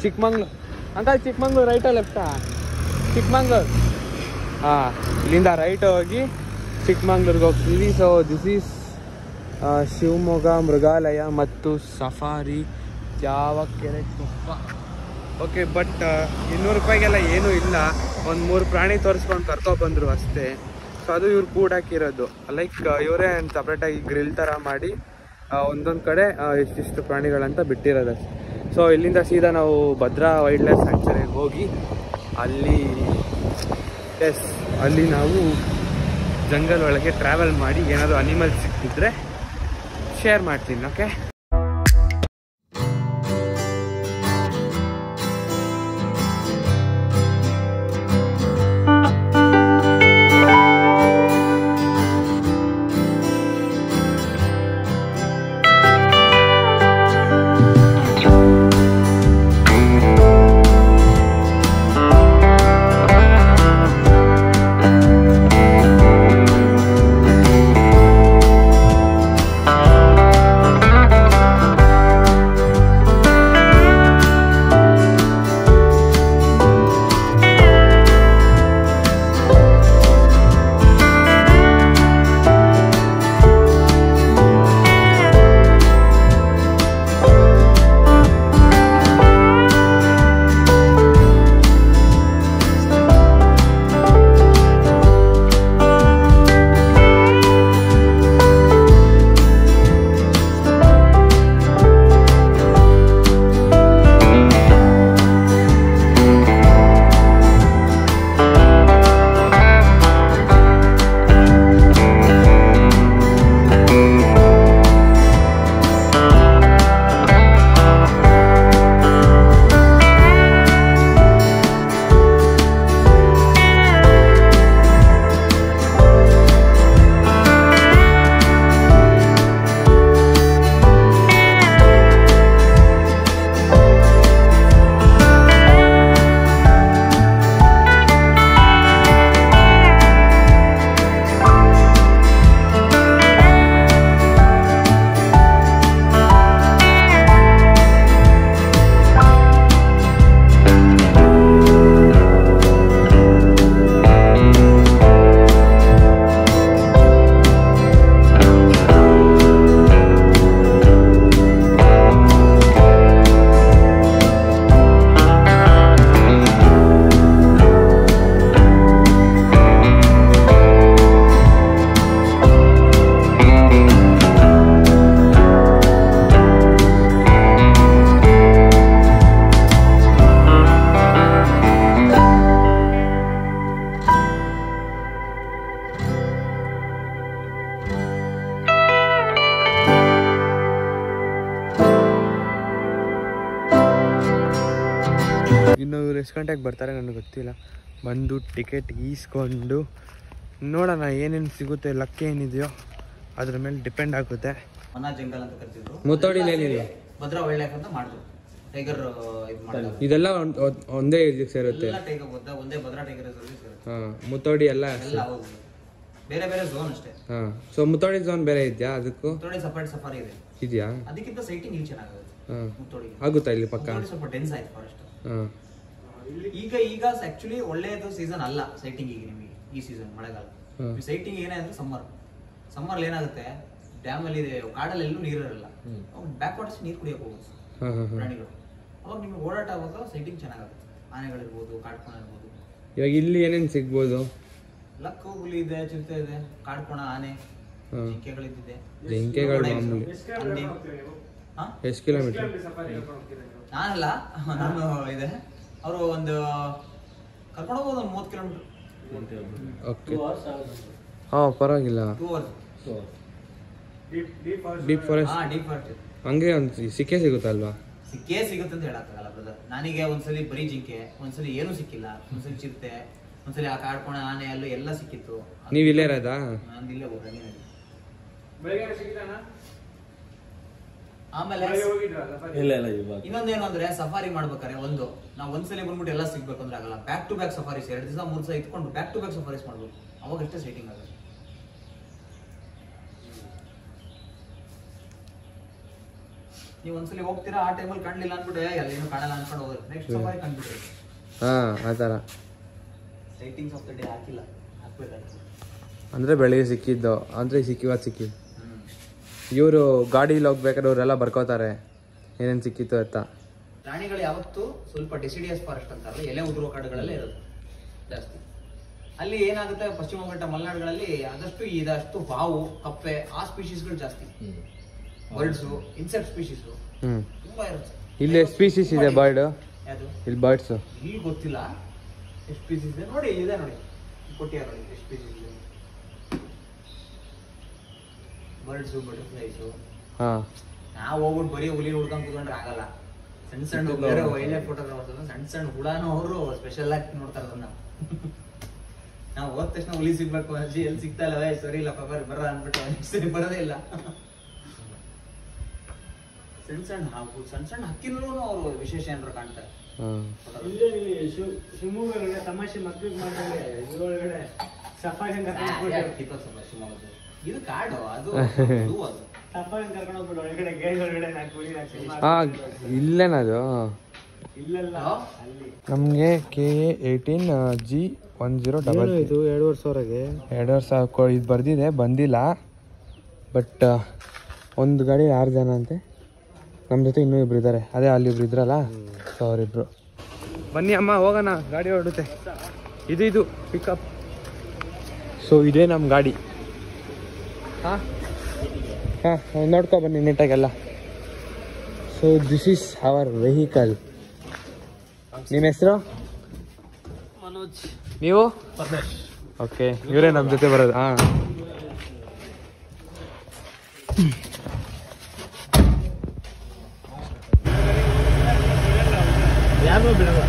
ಚಿಕ್ಕಮಂಗ್ಳೂರು. ಅಂಕಲ್ ಚಿಕ್ಕಮಂಗ್ಳೂರು ರೈಟಾ ಲೆಫ್ಟಾ? ಚಿಕ್ಕಮಂಗ್ಳೂರು. ಹಾಂ, ಇಲ್ಲಿಂದ ರೈಟ್ ಹೋಗಿ ಚಿಕ್ಕಮಂಗ್ಳೂರಿಗೆ ಹೋಗ್ತೀವಿ. ಸೊ ದಿಸ್ ಈಸ್ ಶಿವಮೊಗ್ಗ ಮೃಗಾಲಯ ಮತ್ತು ಸಫಾರಿ ಜಾವಕೆರೆ ಕೊಪ್ಪ. ಓಕೆ, ಬಟ್ 200 ರೂಪಾಯಿಗೆಲ್ಲ ಏನೂ ಇಲ್ಲ. ಒಂದು 3 ಪ್ರಾಣಿ ತೋರಿಸ್ಕೊಂಡು ಕರ್ಕೊಬಂದರು ಅಷ್ಟೇ. ಸೊ ಅದು ಇವ್ರು ಕೂಡಾಕಿರೋದು. ಲೈಕ್ ಇವರೇ ಸಪ್ರೇಟಾಗಿ ಗ್ರಿಲ್ ಥರ ಮಾಡಿ ಒಂದೊಂದು ಕಡೆ ಇಷ್ಟಿಷ್ಟು ಪ್ರಾಣಿಗಳಂತ ಬಿಟ್ಟಿರೋದು ಅಷ್ಟೇ. ಸೊ ಇಲ್ಲಿಂದ ಸೀದಾ ನಾವು ಭದ್ರಾ ವೈಲ್ಡ್ ಲೈಫ್ ಸ್ಯಾಂಕ್ಚುರಿಗೆ ಹೋಗಿ ಅಲ್ಲಿ ನಾವು ಜಂಗಲ್ ಒಳಗೆ ಟ್ರಾವೆಲ್ ಮಾಡಿ ಏನಾದರೂ ಅನಿಮಲ್ಸ್ ಸಿಕ್ಕಿದ್ರೆ ಶೇರ್ ಮಾಡ್ತೀನಿ. ಓಕೆ, ಎಷ್ಟು ಗಂಟೆಗೆ ಬರ್ತಾರೆ ನನಗೆ ಗೊತ್ತಿಲ್ಲ. ಬಂದು ಟಿಕೆಟ್ ಈಸ್ಕೊಂಡು ನೋಡೋಣ ಏನೇನು ಸಿಗುತ್ತೆ, ಲಕ್ ಏನಿದೆಯೋ ಅದ್ರ ಮೇಲೆ ಡಿಪೆಂಡ್ ಆಗುತ್ತೆ. ಮನ ಜಂಗಲ್ ಅಂತ ಕರಿತಿದ್ರು. ಮುತ್ತೋಡಿಲಿ ಏನಿಲ್ಲ, ಭದ್ರಾ ವೈಲ್ಡ್ ಲೈಫ್ ಅಂತ ಮಾಡಿದ್ರು. ಟೈಗರ್ ಇದು ಮಾಡಿದ್ರು. ಇದೆಲ್ಲ ಒಂದೇ ಇದಕ್ಕೆ ಸೇರುತ್ತೆ. ಎಲ್ಲ ಟೈಗರ್ ಒಂದೇ ಭದ್ರಾ ಟೈಗರ್ ರಿಸರ್ವ್ ಸೇರುತ್ತೆ. ಹಾಂ, ಮುತ್ತೋಡಿ ಎಲ್ಲ ಹೌದು, ಬೇರೆ ಬೇರೆ ಝೋನ್ ಅಷ್ಟೇ. ಹಾಂ. ಸೊ ಮುತ್ತೋಡಿ ಝೋನ್ ಬೇರೆ ಇದೆಯಾ? ಅದಕ್ಕೂ ಮುತ್ತೋಡಿ ಸಪರೇಟ್ ಸಫಾರಿ ಇದೆ. ಇದೆಯಾ? ಅದಕ್ಕಿಂತ ಸೈಟಿಂಗ್ ಇಲ್ಲಿ ಚೆನ್ನಾಗುತ್ತೆ. ಹಾಂ, ಮುತ್ತೋಡಿಗೆ ಆಗುತ್ತಾ ಇಲ್ಲಿ ಪಕ್ಕ? ಸ್ವಲ್ಪ ಡೆನ್ಸ್ ಆಯ್ತು ಫಾರೆಸ್ಟ್. ಹಾಂ. ಈಗ ಆಕ್ಚುಲಿ ಒಳ್ಳೆಯದು ಸೀಸನ್ ಅಲ್ಲ ಸೈಟಿಂಗ್ ಈಗ ನಿಮಗೆ. ಈ ಸೀಸನ್ ಮಳೆಗಾಲ. ಸೈಟಿಂಗ್ ಏನಾದ್ರೆ ಸಮ್ಮರ್ ಏನಾಗುತ್ತೆ, ಡ್ಯಾಮ್ ಅಲ್ಲಿ ಕಾಡಲ್ಲಿ ಎಲ್ಲೂ ನೀರು ಇರಲ್ಲ, ಬ್ಯಾಕ್ ವಾಟರ್ಸ್ ನೀರು ಕುಡಿಯಕ್ಕೆ ಹೋಗುತ್ತೆ ಪ್ರಾಣಿಗಳು. ಅವಾಗ ನಿಮ್ಗೆ ಓಡಾಟ ಆಗುವಾಗ ಸೈಟಿಂಗ್ ಚೆನ್ನಾಗುತ್ತೆ. ಆನೆಗಳಿರ್ಬೋದು, ಕಾಡ್ಕೋಣ ಇರ್ಬೋದು. ಇವಾಗ ಇಲ್ಲಿ ಏನೇನು ಸಿಗ್ಬೋದು? ಲಕ್ಕು, ಹುಲಿ ಇದೆ, ಚಿರತೆ ಇದೆ, ಕಾಡ್ಕೋಣ, ಆನೆ, ಜಿಂಕೆಗಳಿದ್ದಿದೆ. ಜಿಂಕೆಗಳು ಮಾಮೂಲಿ. ಎಷ್ಟು ಕಿಲೋಮೀಟರ್? ನಾನಲ್ಲ, ನಾನು ಇದೆ. ಅವರು ಒಂದು ಕರ್ಕೊಂಡು ಹೋಗೋದು ಒಂದು 30 ಕಿಲೋಮೀಟರ್. ಓಕೆ. ಹಾಂ, ಪರವಾಗಿಲ್ಲ. 2 hours. Deep forest. Deep forest ಹಂಗೆ ಒಂದು ಸಿಕ್ಕೇ ಸಿಗುತ್ತಲ್ವಾ? ಸಿಕ್ಕೇ ಸಿಗುತ್ತೆ ಅಂತ ಹೇಳಕ್ಕಾಗಲ್ಲ ಬ್ರದರ್. ನನಗೆ ಒಂದ್ಸಲಿ ಬರೀ ಜಿಂಕೆ, ಒಂದ್ಸಲಿ ಏನೂ ಸಿಕ್ಕಿಲ್ಲ, ಒಂದ್ಸಲಿ ಚಿರತೆ, ಒಂದ್ಸಲಿ ಆ ಕಾಡ್ಕೋಣ, ಆನೆ ಅಲ್ಲೂ ಎಲ್ಲ ಸಿಕ್ಕಿತ್ತು. ನೀವು ಇಲ್ಲೇ ಇರೋದಾ? ನಾನು ಇಲ್ಲೇ ಹೋಗ್ರಿ. ಆಮೇಲೆ ಇನ್ನೊಂದೇನು ಅಂದ್ರೆ ಸಫಾರಿ ಮಾಡ್ಬೇಕಾರೆ ನಾವು ಒಂದ್ಸಲಿ ಬಂದ್ಬಿಟ್ಟು ಎಲ್ಲ ಸಿಗ್ಬೇಕು ಅಂದ್ರೆ ಆಗಲ್ಲ. ಬ್ಯಾಕ್ ಟು ಬ್ಯಾಕ್ ಸಫಾರೀಸ್ 2 ದಿವಸ 3 ದಿವಸ ಇಟ್ಕೊಂಡು ಬ್ಯಾಕ್ ಟು ಬ್ಯಾಕ್ ಸಫಾರೀಸ್ ಮಾಡ್ಬೇಕು. ಅವಾಗ ಅಷ್ಟೇ ಸೈಟಿಂಗ್ ಆಗುತ್ತೆ. ನೀವು ಒಂದ್ಸಲಿ ಹೋಗ್ತೀರಾ, ಆ ಟೈಮಲ್ಲಿ ಕಾಣಲಿಲ್ಲ ಅಂದ್ಬಿಟ್ಟು ಏನು ಕಾಣಲ್ಲ ಅನ್ಕೊಂಡು ಹೋದ್ರೆ ನೆಕ್ಸ್ಟ್ ಸಫಾರಿ ಕಂಡ್ಬಿಟ್ರಿ. ಹಾಂ, ಆ ಥರ ಸೈಟಿಂಗ್ಸ್ ಆಫ್ ದ ಡೇ ಹಾಕಿಲ್ಲ, ಹಾಕ್ಬೇಕಾಯ್ತು. ಅಂದರೆ ಬೆಳಿಗ್ಗೆ ಸಿಕ್ಕಿದ್ದು, ಅಂದರೆ ಸಿಕ್ಕಿದ್ದು. ಇವರು ಗಾಡೀಲಿ ಹೋಗ್ಬೇಕಾದ್ರೆ ಅವರೆಲ್ಲ ಬರ್ಕೋತಾರೆ ಏನೇನು ಸಿಕ್ಕಿತ್ತು ಅಂತ. ಪ್ರಾಣಿಗಳು ಯಾವತ್ತೂ ಸ್ವಲ್ಪ ಡೆಸಿಡಿಯಸ್ ಫಾರೆಸ್ಟ್ ಅಂತಾರಲ್ಲ, ಎಲೆ ಉದುರುವ ಕಾಡುಗಳಲ್ಲೇ ಇರೋದು ಜಾಸ್ತಿ. ಅಲ್ಲಿ ಏನಾಗುತ್ತೆ, ಪಶ್ಚಿಮ ಘಟ್ಟ ಮಲೆನಾಡುಗಳಲ್ಲಿ ಇದಷ್ಟು ಹಾವು, ಕಪ್ಪೆ, ಆ ಸ್ಪೀಶೀಸ್ಗಳು ಜಾಸ್ತಿ. ಬರ್ಡ್ಸು, ಇನ್ಸೆಕ್ಟ್ ಸ್ಪೀಶೀಸು ತುಂಬಾ ಇರುತ್ತೆ. ಇಲ್ಲಿ ಎಷ್ಟು ಸ್ಪೀಶೀಸ್ ಇದೆ ಬರ್ಡ್? ಯಾವುದು ಇಲ್ಲಿ ಬರ್ಡ್ಸು ಇಲ್ಲಿ ಗೊತ್ತಿಲ್ಲ ಎಷ್ಟು ಸ್ಪೀಶೀಸ್ ಇದೆ. ನೋಡಿ ಇದೆ, ನೋಡಿ ಕೊಟ್ಟಿಯಾರ ನೋಡಿ ಎಷ್ಟು ಸ್ಪೀಶೀಸ್ ಇದೆ. Birds, butterflies. ಹಾಂ, ನಾವು ಹೋಗ್ಬಿಟ್ಟು ಬರೀ ಹುಲಿ ಹುಡ್ಕೊಂಡ್ ಕೂತ್ಕೊಂಡ್ರೆ ಆಗಲ್ಲ. ಸಣ್ಣ ಬೇರೆ ಒಳ್ಳೆ ಫೋಟೋಗ್ರಾಫರ್ಸ್ ಸಣ್ಣ ಹುಳಾನು ಅವರು ಸ್ಪೆಷಲ್ ಆಗಿ ನೋಡ್ತಾರೆ ಅದನ್ನ. ನಾವು ಹೋದ ತಕ್ಷಣ ಹುಲಿ ಸಿಗ್ಬೇಕು ಅಜ್ಜಿ, ಎಲ್ಲಿ ಸಿಗ್ತಾ ಇಲ್ಲ, ಸರಿ ಇಲ್ಲ ಬರ್ರ ಅಂದ್ಬಿಟ್ಟು ಸರಿ ಬರೋದೇ ಇಲ್ಲ. ಸಣ್ಣ ಹಾವು, ಸಣ್ಣ ಹಕ್ಕಿನೂ ಅವರು ವಿಶೇಷ ಏನಾರು ಕಾಣ್ತಾರೆ. ಶಿವಮೊಗ್ಗ ತಮಾಷೆ ಮಕ್ಳಿಗೆ ಮಾಡ್ತಾರೆ. ಇದ್ರೊಳಗಡೆ ಸಫಾರಿ ಇದು ಕಾಡು, ಅದು ಸಫಾರಿ ಕರ್ಕೊಂಡು ಹೋಗ್ಬಿಟ್ಟು ಒಳಗಡೆ ಗೇಟ್ ಒಳಗಡೆ ಹಾಂ, ಇಲ್ಲೇನದು? ಇಲ್ಲೆಲ್ಲ ಅಲ್ಲಿ ನಮಗೆ KA18G10 ಇದು 2,500 2,500 ಇದು ಬರ್ದಿದೆ, ಬಂದಿಲ್ಲ. ಬಟ್ ಒಂದು ಗಾಡಿ 6 ಜನ ಅಂತೆ. ನಮ್ಮ ಜೊತೆ ಇನ್ನೂ ಇಬ್ರು ಇದ್ದಾರೆ. ಅದೇ ಅಲ್ಲಿ ಇಬ್ರು ಇದ್ರಲ್ಲ, ಸೊ ಅವರಿಬ್ರು. ಬನ್ನಿ ಅಮ್ಮ, ಹೋಗೋಣ, ಗಾಡಿ ಹೊರಡುತ್ತೆ. ಇದು ಪಿಕಪ್. ಸೊ ಇದೇ ನಮ್ಮ ಗಾಡಿ. ಹಾಂ ಹಾಂ, ನೋಡ್ಕೊ ಬನ್ನಿ ನೀಟಾಗೆಲ್ಲ. So this is our vehicle. ನಿಮ್ಮ ಹೆಸರು? ಮನೋಜ್. ನೀವು? ಓಕೆ, ಇವರೇ ನಮ್ಮ ಜೊತೆ ಬರೋದು. ಹಾಂ, ಯಾರು ಬಿಡಲ್ಲ.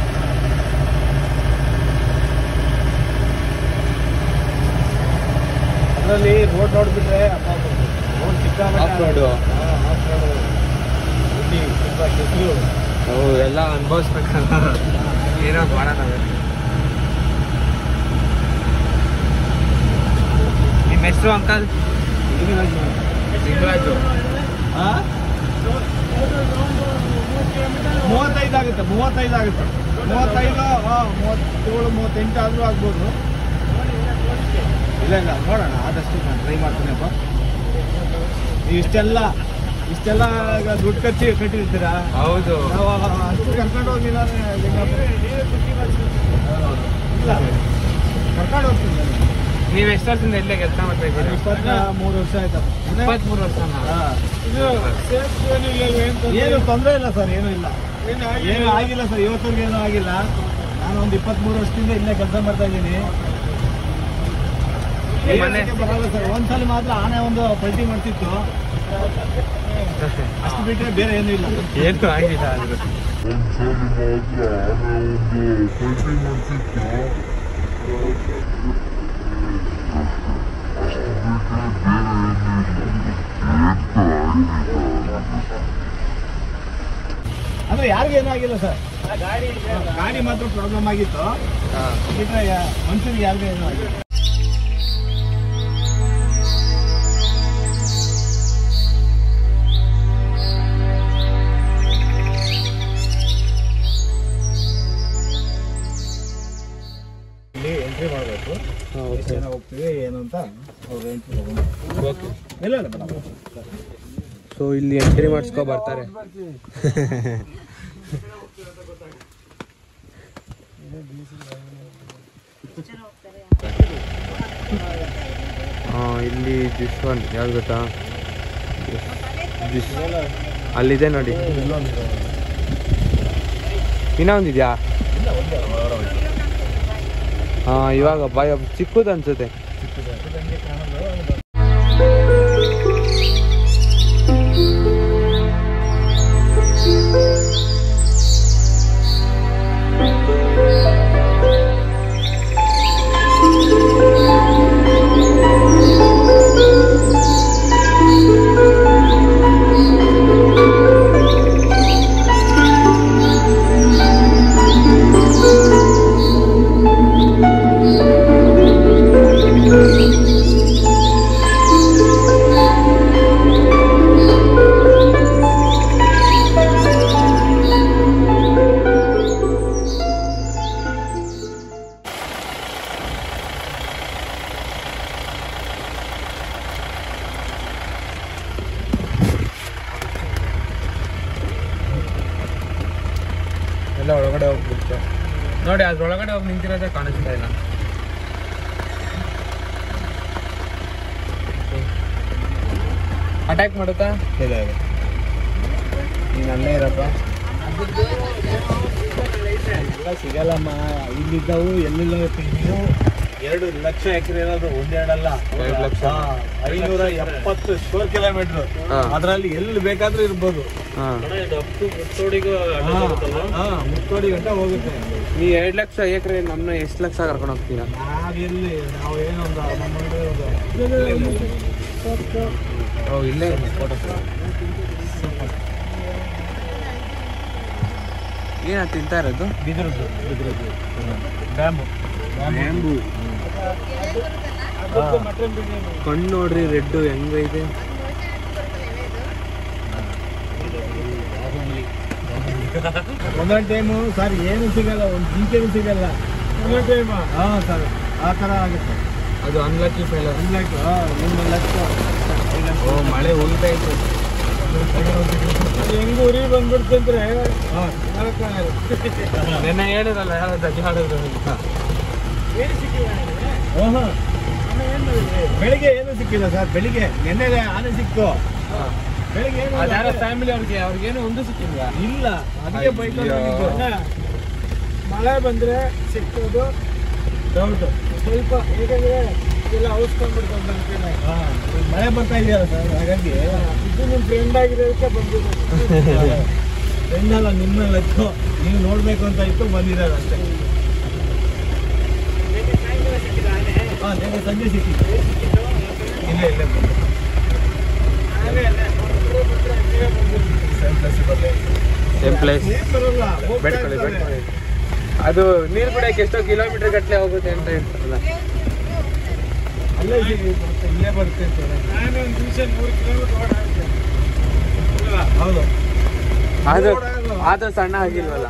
ಅದರಲ್ಲಿ ರೋಡ್ ನೋಡ್ಬಿಟ್ರೆ ರೋಡ್ ಆಫ್-ರೋಡು. ಎಲ್ಲ ಅನುಭವಿಸ್ಬೇಕಲ್ಲ, ಏನೋ ಮಾಡೋಣ. ನಿಮ್ಮ ಹೆಸರು ಅಂಕಲ್? ಲಿಂಗರಾಜು. 35 ಆಗುತ್ತೆ. 37, 38 ಆದ್ರೂ ಆಗ್ಬೋದು. ಇಲ್ಲ ನೋಡೋಣ, ಆದಷ್ಟು ನಾನು ಟ್ರೈ ಮಾಡ್ತೀನಪ್ಪ. ಇಷ್ಟೆಲ್ಲ ಈಗ ದುಡ್ಡು ಕಟ್ಟಿರ್ತೀರಾ? ಹೌದು. ನಾವು ಅಷ್ಟು ಕರ್ಕೊಂಡು ಹೋಗಿಲ್ಲ, ಕರ್ಕೊಂಡು ಹೋಗ್ತೀನಿ. ನೀವು ಎಷ್ಟು ವರ್ಷದಿಂದ ಇಲ್ಲೇ ಕೆಲಸ ಮಾಡ್ತಾ ಇದ್ದೀರಾ? 23 ವರ್ಷ ಆಯ್ತಪ್ಪ. 23 ವರ್ಷ. ಏನು ತೊಂದರೆ ಇಲ್ಲ ಸರ್, ಏನೂ ಇಲ್ಲ, ಏನು ಆಗಿಲ್ಲ ಸರ್, ಇವತ್ತವರೆಗೆ ಏನೂ ಆಗಿಲ್ಲ. ನಾನು ಒಂದು 23 ವರ್ಷದಿಂದ ಇಲ್ಲೇ ಕೆಲಸ ಮಾಡ್ತಾ ಇದ್ದೀನಿ. ಬರಲ್ಲ ಸರ್. ಒಂದ್ಸಲ ಮಾತ್ರ ಆನೆ ಒಂದು ಪಲ್ಟಿ ಮಾಡ್ತಿತ್ತು, ಅಷ್ಟು ಬಿಟ್ಟರೆ ಬೇರೆ ಏನೂ ಇಲ್ಲ. ಏನು ಆಗಿಲ್ಲ ಆದ್ರೆ ಅಂದ್ರೆ ಯಾರಿಗೂ ಏನೂ ಆಗಿಲ್ಲ ಸರ್. ಗಾಡಿ ಮಾತ್ರ ಪ್ರಾಬ್ಲಮ್ ಆಗಿತ್ತು, ಬಿಟ್ಟರೆ ಮನುಷ್ಯನಿಗೆ ಯಾರಿಗೂ ಏನೂ ಆಗಿಲ್ಲ. ಎಂಟ್ರಿ ಮಾಡಬೇಕು, ಎಷ್ಟು ಜನ ಹೋಗ್ತೀವಿ ಏನು ಅಂತ ಅವ್ರು ಎಂಟ್ರಿ ತಗೊಂಡು ಇಲ್ಲ ಮೇಡಮ್. ಸೊ ಇಲ್ಲಿ ಎಂಟ್ರಿ ಮಾಡಿಸ್ಕೊ ಬರ್ತಾರೆ. ಇಲ್ಲಿ ದಿಸ್ ಒನ್ ಯಾವ್ದು ಗೊತ್ತಾ, ಅಲ್ಲಿದೆ ನೋಡಿ. ಇನ್ನೊಂದಿದ್ಯಾ? ಇವಾಗ ಬಾಯ್ ಚಿಕ್ಕದು ಅನ್ಸುತ್ತೆ. ಎಲ್ಲ ಒಳಗಡೆ ಹೋಗ್ಬಿಡುತ್ತೆ ನೋಡಿ. ಅದ್ರೊಳಗಡೆ ಹೋಗಿ ನಿಂತಿರೋದೇ ಕಾಣಿಸ್ತಾ ಇಲ್ಲ. ಅಟ್ಯಾಕ್ ಮಾಡುತ್ತಾ? ಇಲ್ಲ ಇಲ್ಲ, ನೀನು ಅಲ್ಲೇ ಇರಪ್ಪ. ಎಲ್ಲ ಸಿಗಲ್ಲಮ್ಮ, ಇಲ್ಲಿದ್ದವು ಎಲ್ಲೆಲ್ಲ ನೀವು 2 ಲಕ್ಷ ಎಕರೆ ಇರೋದು ಒಂದೆರಡಲ್ಲ, 2 ಲಕ್ಷ 570 ಸ್ಕ್ವೇರ್ ಕಿಲೋಮೀಟರ್. ಅದರಲ್ಲಿ ಎಲ್ಲಿ ಬೇಕಾದ್ರೂ ಇರ್ಬೋದು. ಮುತ್ತೋಡಿ ಗಂಟ ಹೋಗುತ್ತೆ. ನೀ 2 ಲಕ್ಷ ಎಕರೆ ನಮ್ಮನ್ನ ಎಷ್ಟು ಲಕ್ಷ ಕರ್ಕೊಂಡು ಹೋಗ್ತೀರಾ? ನಾವೆಲ್ಲಿ, ನಾವು ಏನೊಂದು ಇಲ್ಲೇ ಏನ ತಿಂತಾ ಇರೋದು? ಬಿದಿರದ್ದು ಬ್ಯಾಂಬು. ಕಣ್ಣು ನೋಡ್ರಿ, ರೆಡ್ ಹೆಂಗೈತೆ. ಒಂದೊಂದು ಟೈಮು ಸರ್ ಏನು ಸಿಗಲ್ಲ, ಒಂದು ಜಿಂಕೆನೂ ಸಿಗಲ್ಲ ಒಂದೊಂದು ಟೈಮ್. ಹಾಂ ಸರ್, ಆ ಥರ ಆಗುತ್ತೆ. ಅದು ಅನ್ಲಕ್ಕಿ ಫೇಲರ್. ಅನ್ಲಕ್ಕಿ. ಒಂದು ಲಕ್ಷ ಮಳೆ ಹೋಗ್ತಾ ಇತ್ತು. ಹೆಂಗ್ ಉರಿ ಬಂದ್ಬಿಡ್ತಂದ್ರೆ ನೆನ್ನೆ ಹೇಳಿರಲ್ಲ ಯಾವ್ದು ಹೇಳಿದ್ರು. ಬೆಳಿಗ್ಗೆ ಏನು ಸಿಕ್ಕಿಲ್ಲ ಸರ್. ಬೆಳಿಗ್ಗೆ ನೆನ್ನೆ ಆನೆ ಸಿಕ್ತು, ಬೆಳಿಗ್ಗೆ ಏನು ಅದ್ಯಾರ ಫ್ಯಾಮಿಲಿ ಅವ್ರಿಗೇನು ಒಂದು ಸಿಕ್ಕಿಲ್ವಾ? ಇಲ್ಲ. ಅದಕ್ಕೆ ಬೈಕ್ ಮಳೆ ಬಂದ್ರೆ ಸಿಕ್ಕೋದು ಡೌಟ್ ಸ್ವಲ್ಪ, ಯಾಕಂದ್ರೆ ಎಲ್ಲ ಔಸ್ಕೊಂಡ್ಬಿಡ್ತಾರೆ. ಮಳೆ ಬರ್ತಾ ಇದೆಯಲ್ಲ ಸರ್, ಹಾಗಾಗಿ ಇದು ನಿಮ್ಮ ಫ್ರೆಂಡ್ ಆಗಿರೋದಕ್ಕೆ ಬಂದಿದ್ದಾರೆ. ಫ್ರೆಂಡ್ ಅಲ್ಲ, ನಿಮ್ಮಲ್ಲಿ ಇತ್ತು, ನೀವು ನೋಡ್ಬೇಕು ಅಂತ ಇತ್ತು ಬಂದಿದ್ದಾರೆ ಅಷ್ಟೇ. ಹಾಂ, ನೆನ್ನೆ ಸಂಜೆ ಸಿಕ್ಕಿತ್ತು. ಇಲ್ಲ ಇಲ್ಲ ಸೇಮ್ ಪ್ಲೇಸ್. ಬರಲ್ಲ, ಬೆಟ್ಕೊಳ್ಳಿ ಬೆಟ್ಕೊಳ್ಳಿ. ಅದು ನೀರು ಬಿಡಕ್ಕೆ ಎಷ್ಟೋ ಕಿಲೋಮೀಟರ್ ಗಟ್ಟಲೆ ಹೋಗುತ್ತೆ ಅಂತ ಹೇಳ್ತಾರಲ್ಲ. ಅಲ್ಲೇ ಇಲ್ಲೇ ಬರುತ್ತೆ ಅಂತ. ನಾನು ಒಂದು ದಿವಸ 3 ಕಿಲೋಮೀಟರ್ ಓಡಾಡ್ತೇನೆ. ಹೌದು, ಆದ್ರೂ ಸಣ್ಣ ಆಗಿಲ್ವಲ್ಲ.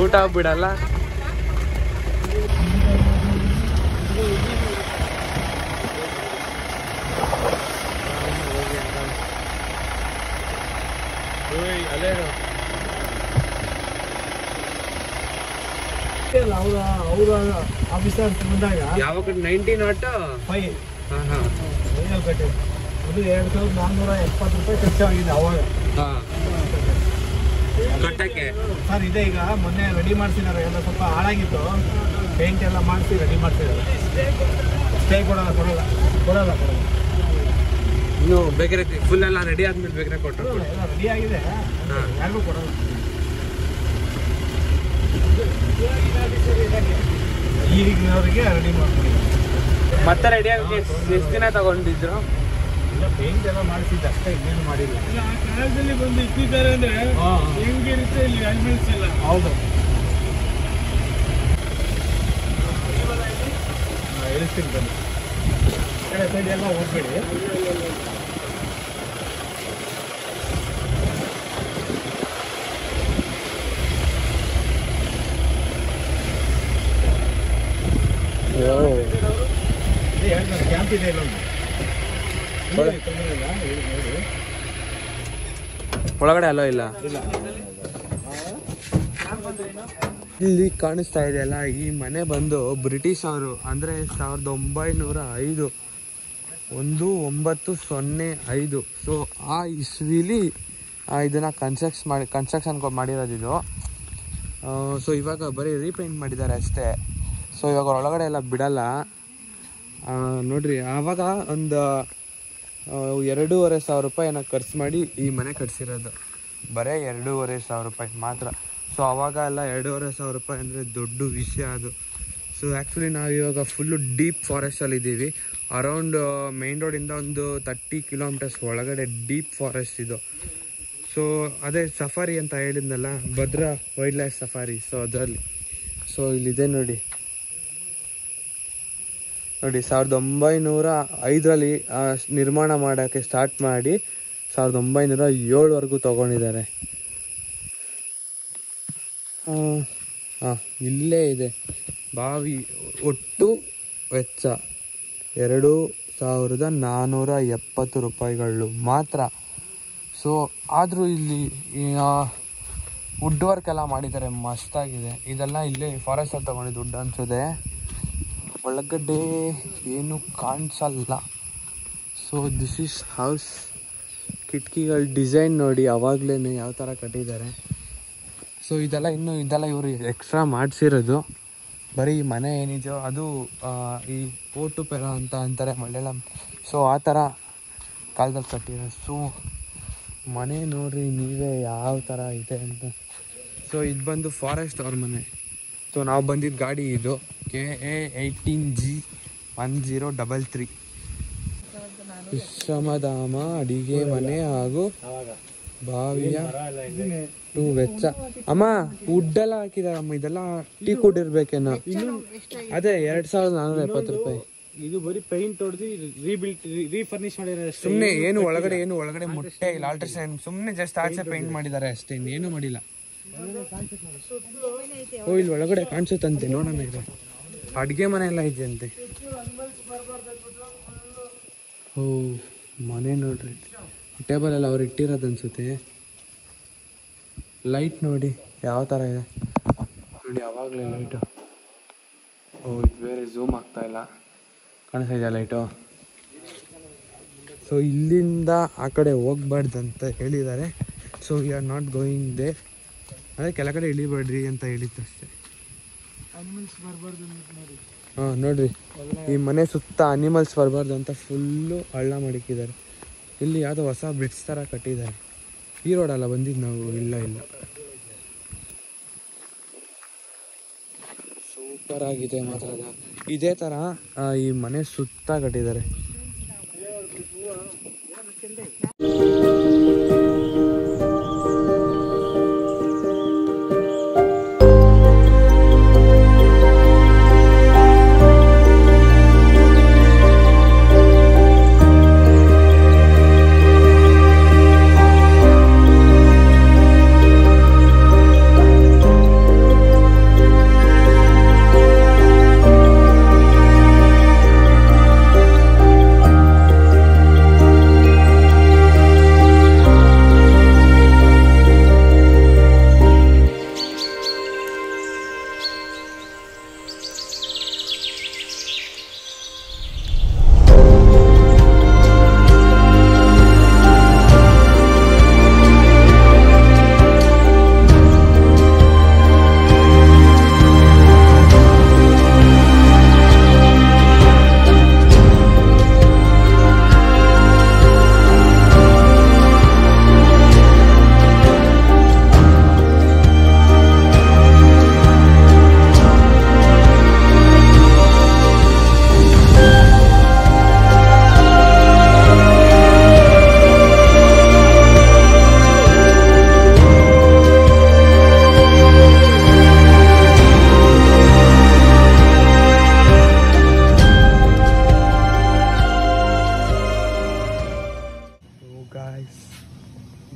ಊಟ ಬಿಡಲ್ಲ. ಅವರ ಆಫೀಸರ್ಸ್ ಬಂದಾಗ ಯಾವಾಗ 1905 ಕಟ್ಟೆ ಅದು 2470 ರೂಪಾಯಿ ಖರ್ಚಾಗಿದೆ ಅವಾಗ ಕಟ್ಟಕ್ಕೆ. ಸರ್ ಇದೆ ಈಗ ಮೊನ್ನೆ ರೆಡಿ ಮಾಡ್ಸಿದ್ದಾರೆ, ಎಲ್ಲ ಸ್ವಲ್ಪ ಹಾಳಾಗಿತ್ತು. ಪೇಂಟ್ ಎಲ್ಲ ಮಾಡಿಸಿ ರೆಡಿ ಮಾಡ್ತಿದ್ದಾರೆ. ಸ್ಟೇ ಕೊಡಲ್ಲ. ಇನ್ನು ಬೇಕಾದ್ರೆ ಫುಲ್ ಎಲ್ಲ ರೆಡಿ ಆದ್ಮೇಲೆ ಬೇಕಾದ್ರೆ ಕೊಟ್ಟರು ಎಲ್ಲ ರೆಡಿ ಆಗಿದೆ, ಯಾರಿಗೂ ಕೊಡಲ್ಲ. ಈಗಿನವರಿಗೆ ರೆಡಿ ಮಾಡ್ಕೊಂಡಿದ್ದಾರೆ. ಮತ್ತೆ ರೆಡಿ ಆಗೋಕ್ಕೆ ಎಷ್ಟು ದಿನ ತಗೊಂಡಿದ್ರು? ಇಲ್ಲ, ಪೇಂಟ್ ಎಲ್ಲ ಮಾಡಿಸಿದ್ದು ಅಷ್ಟೇ, ಇನ್ನೇನು ಮಾಡಿಲ್ಲ. ಆ ಕಾಲದಲ್ಲಿ ಬಂದು ಇಟ್ಟಿದ್ದಾರೆ ಅಂದ್ರೆ ಹೆಂಗಿರುತ್ತೆ ಇಲ್ಲಿ ಆನಿಮಲ್ಸ್ ಎಲ್ಲ. ಹೌದು, ಹೇಳ್ತೀನಿ ಬನ್ನಿ. ಕಡೆ ಸೈಡ್ ಎಲ್ಲ ಹೋಗ್ಬೇಡಿ. ಕ್ಯಾಂಪ್ ಇದೆ ಇಲ್ಲೊಂದು. ಒಳಗಡೆ ಅಲ್ಲೋ ಇಲ್ಲ. ಇಲ್ಲಿ ಕಾಣಿಸ್ತಾ ಇದೆ ಅಲ್ಲ, ಈ ಮನೆ ಬಂದು ಬ್ರಿಟಿಷ್ ಅವರು ಅಂದರೆ 1905 1905. ಸೊ ಆ ಇಸ್ವಿಲಿ ಇದನ್ನು ಕನ್ಸ್ಟ್ರಕ್ಷನ್ ಮಾಡಿರೋದು ಇದು. ಸೊ ಇವಾಗ ಬರೀ ರೀಪೇಂಟ್ ಮಾಡಿದ್ದಾರೆ ಅಷ್ಟೇ. ಸೊ ಇವಾಗ ಒಳಗಡೆ ಎಲ್ಲ ಬಿಡಲ್ಲ ನೋಡ್ರಿ. ಆವಾಗ ಒಂದು 2,500 ರೂಪಾಯಿ ಏನೋ ಖರ್ಚು ಮಾಡಿ ಈ ಮನೆ ಕಟ್ಸಿರೋದು, ಬರೀ 2,500 ರೂಪಾಯಿ ಮಾತ್ರ. ಸೊ ಅವಾಗ ಎಲ್ಲ 2,500 ರೂಪಾಯಿ ಅಂದರೆ ದೊಡ್ಡ ವಿಷಯ ಅದು. ಸೊ ಆ್ಯಕ್ಚುಲಿ ನಾವು ಇವಾಗ ಫುಲ್ಲು ಡೀಪ್ ಫಾರೆಸ್ಟಲ್ಲಿ ಇದ್ದೀವಿ. ಅರೌಂಡ್ ಮೇನ್ ರೋಡಿಂದ ಒಂದು 30 ಕಿಲೋಮೀಟರ್ಸ್ ಒಳಗಡೆ ಡೀಪ್ ಫಾರೆಸ್ಟ್ ಇದು. ಸೊ ಅದೇ ಸಫಾರಿ ಅಂತ ಹೇಳಿದ್ನಲ್ಲ, Bhadra wild life safari. So ಅದರಲ್ಲಿ ಸೊ ಇಲ್ಲಿದೆ ನೋಡಿ 1905ರಲ್ಲಿ ನಿರ್ಮಾಣ ಮಾಡೋಕ್ಕೆ ಸ್ಟಾರ್ಟ್ ಮಾಡಿ 1907ವರೆಗೂ ತೊಗೊಂಡಿದ್ದಾರೆ. ಇಲ್ಲೇ ಇದೆ ಬಾವಿ. ಒಟ್ಟು ವೆಚ್ಚ 2,470 ರೂಪಾಯಿಗಳು ಮಾತ್ರ. ಸೊ ಆದರೂ ಇಲ್ಲಿ ವುಡ್ ವರ್ಕ್ ಎಲ್ಲ ಮಾಡಿದ್ದಾರೆ, ಮಸ್ತಾಗಿದೆ. ಇದೆಲ್ಲ ಇಲ್ಲೇ ಫಾರೆಸ್ಟಲ್ಲಿ ತೊಗೊಂಡಿದ್ದು ದುಡ್ಡು ಅನಿಸೋದೆ. ಒಳಗಡೆ ಏನು ಕಾಣಿಸಲ್ಲ. So this is house. ಕಿಟಕಿಗಳ ಡಿಸೈನ್ ನೋಡಿ ಅವಾಗಲೇ ಯಾವ ಥರ ಕಟ್ಟಿದ್ದಾರೆ. ಸೊ ಇದೆಲ್ಲ ಇವರು ಎಕ್ಸ್ಟ್ರಾ ಮಾಡಿಸಿರೋದು. ಬರೀ ಮನೆ ಏನಿದೆಯೋ ಅದು ಈ ಓಟು ಪೆರ ಅಂತ ಅಂತಾರೆ ಮಲಯಾಳಂ. ಸೊ ಆ ಥರ ಕಾಲದಲ್ಲಿ ಕಟ್ಟಿರೋ. ಸೊ ಮನೆ ನೋಡ್ರಿ ನೀವೇ ಯಾವ ಥರ ಇದೆ ಅಂತ. ಸೊ ಇದು ಬಂದು ಫಾರೆಸ್ಟ್ ಅವ್ರ ಮನೆ. ಸೊ ನಾವು ಬಂದಿದ್ದ ಗಾಡಿ ಇದು KA 18G1033. ವಿಶ್ರಮಧಾಮ ಅಡಿಗೆ ಮನೆ ಹಾಗೂ ಬಾವಿಯ ವೆಚ್ಚ. ಅಮ್ಮ ವುಡ್ಡೆಲ್ಲ ಹಾಕಿದಾರಮ್ಮ, ಇದೆಲ್ಲ ಟೀ ಕೂಡಿರ್ಬೇಕೇನೋ. ಅದೇ 2,470 ರೂಪಾಯಿ. ಇದು ಬರೀ ಪೇಂಟ್ ಹೊಡೆದು ರೀಫರ್ನಿಶ್ ಮಾಡಿದ್ದಾರೆ. ಸುಮ್ಮನೆ ಏನು ಒಳಗಡೆ ಮುಟ್ಟೆ ಇಲ್ಲ, ಆಲ್ಟ್ರೇಷನ್. ಸುಮ್ಮನೆ ಜಸ್ಟ್ ಆಚೆ ಪೇಂಟ್ ಮಾಡಿದ್ದಾರೆ ಅಷ್ಟೇ, ಇನ್ನೇನು ಮಾಡಿಲ್ಲ. ಓ ಇಲ್ಲಿ ಒಳಗಡೆ ಕಾಣಿಸುತ್ತಂತೆ, ನೋಡೋಣ. ಇದು ಅಡುಗೆ ಮನೆ ಎಲ್ಲ ಇದೆಯಂತೆ. ಓ ಮನೆ ನೋಡ್ರಿ, ಟೇಬಲ್ ಎಲ್ಲ ಅವ್ರು ಇಟ್ಟಿರೋದು ಅನ್ಸುತ್ತೆ. ಲೈಟ್ ನೋಡಿ ಯಾವ ಥರ ಇದೆ ನೋಡಿ, ಯಾವಾಗಲೇ ಲೈಟು. ಓ ಇದು ಬೇರೆ ಝೂಮ್ ಆಗ್ತಾ ಇಲ್ಲ, ಕಾಣಿಸ್ತಾ ಇದೆಯಾ ಲೈಟು. ಸೊ ಇಲ್ಲಿಂದ ಆ ಕಡೆ ಹೋಗ್ಬಾರ್ದು ಅಂತ ಹೇಳಿದ್ದಾರೆ. So we are not going there, ಅದೇ ಕೆಳಗಡೆ ಇಳಿಬೇಡ್ರಿ ಅಂತ ಹೇಳಿತ್ತು ಅಷ್ಟೇ. ಹಾಂ ನೋಡ್ರಿ, ಈ ಮನೆ ಸುತ್ತ ಅನಿಮಲ್ಸ್ ಬರಬಾರ್ದು ಅಂತ ಫುಲ್ಲು ಹಳ್ಳ ಮಾಡಿಕ್ಕಿದ್ದಾರೆ. ಇಲ್ಲಿ ಯಾವುದೋ ಹೊಸ ಬ್ರಿಡ್ಜ್ ಥರ ಕಟ್ಟಿದ್ದಾರೆ. ಈ ರೋಡಲ್ಲ ಬಂದಿದ್ದು ನಾವು. ಇಲ್ಲ ಸೂಪರ್ ಆಗಿದೆ ಮಾತ್ರ. ಇದೇ ಥರ ಈ ಮನೆ ಸುತ್ತ ಕಟ್ಟಿದ್ದಾರೆ.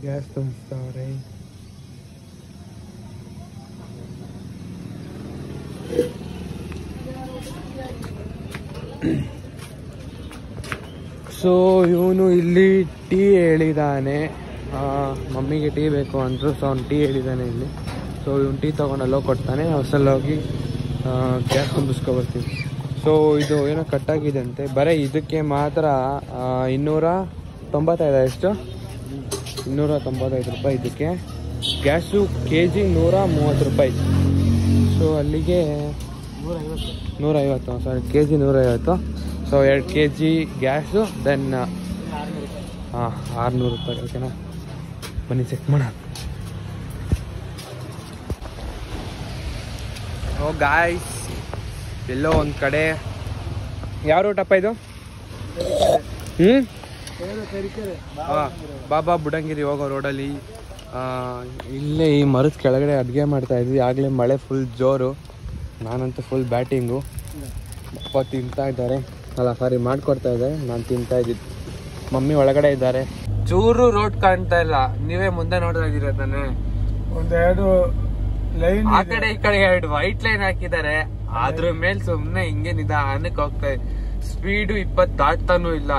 ಗ್ಯಾಸ್ ತುಂಬಿಸ್ತವ್ರೆ. ಸೊ ಇವನು ಇಲ್ಲಿ ಟೀ ಹೇಳಿದಾನೆ, ಮಮ್ಮಿಗೆ ಟೀ ಬೇಕು ಅಂದರು. ಸೊ ಅವ್ನು ಟೀ ಹೇಳಿದ್ದಾನೆ ಇಲ್ಲಿ. ಸೊ ಇವನು ಟೀ ತೊಗೊಂಡು ಅಲ್ಲೋ ಕೊಡ್ತಾನೆ. ಹೊಸಲ್ಲಿ ಹೋಗಿ ಗ್ಯಾಸ್ ತುಂಬಿಸ್ಕೊಬರ್ತೀವಿ. ಸೊ ಇದು ಏನೋ ಕಟ್ಟಾಗಿದೆ ಅಂತೆ. ಬರೀ ಇದಕ್ಕೆ ಮಾತ್ರ 295 ಎಷ್ಟು 295 ರೂಪಾಯಿ ಇದಕ್ಕೆ. ಗ್ಯಾಸು kg 130 ರೂಪಾಯಿ. ಸೊ ಅಲ್ಲಿಗೆ 150 sorry kg 150. So 2 kg gas then 600 ರೂಪಾಯಿ. ಓಕೆನಾ, ಬನ್ನಿ ಚೆಕ್ ಮಾಡೋಣ. ಓ ಗಾಯ್ಸ್, ಎಲ್ಲೋ ಒಂದು ಕಡೆ ಯಾವ ರೂಟಪ್ಪ ಇದು? ಬಾಬಾ ಬುಡಂಗಿರಿ ಹೋಗೋ ರೋಡಲ್ಲಿ ಇಲ್ಲೇ ಈ ಮರದ ಕೆಳಗಡೆ ಅಡುಗೆ ಮಾಡ್ತಾ ಇದ್ವಿ. ಆಗಲೇ ಮಳೆ ಫುಲ್ ಜೋರು. ನಾನಂತೂ ಫುಲ್ ಬ್ಯಾಟಿಂಗು. ಅಪ್ಪ ತಿಂತಾ ಇದ್ದಾರೆ, ಅಲ್ಲ ಸಾರಿ ಮಾಡ್ಕೊಡ್ತಾ ಇದ್ದಾರೆ, ನಾನು ತಿಂತಾ ಇದ್ದಿದ್ದು. ಮಮ್ಮಿ ಒಳಗಡೆ ಇದ್ದಾರೆ. ಚೂರು ರೋಡ್ ಕಾಣ್ತಾ ಇಲ್ಲ, ನೀವೇ ಮುಂದೆ ನೋಡ್ತಾ ಇದ್ದೀರ ತಾನೆ. ಒಂದೆರಡು ಲೈನ್ ಆ ಕಡೆ ಈ ಕಡೆ 2 ವೈಟ್ ಲೈನ್ ಹಾಕಿದ್ದಾರೆ. ಅದ್ರ ಮೇಲೆ ಸುಮ್ನೆ ಹಿಂಗೆ ನಿಧಾನಕ್ಕೆ ಹೋಗ್ತಾ ಇದೆ. ಸ್ಪೀಡು 20 ದಾಟ್ತಾನೂ ಇಲ್ಲ.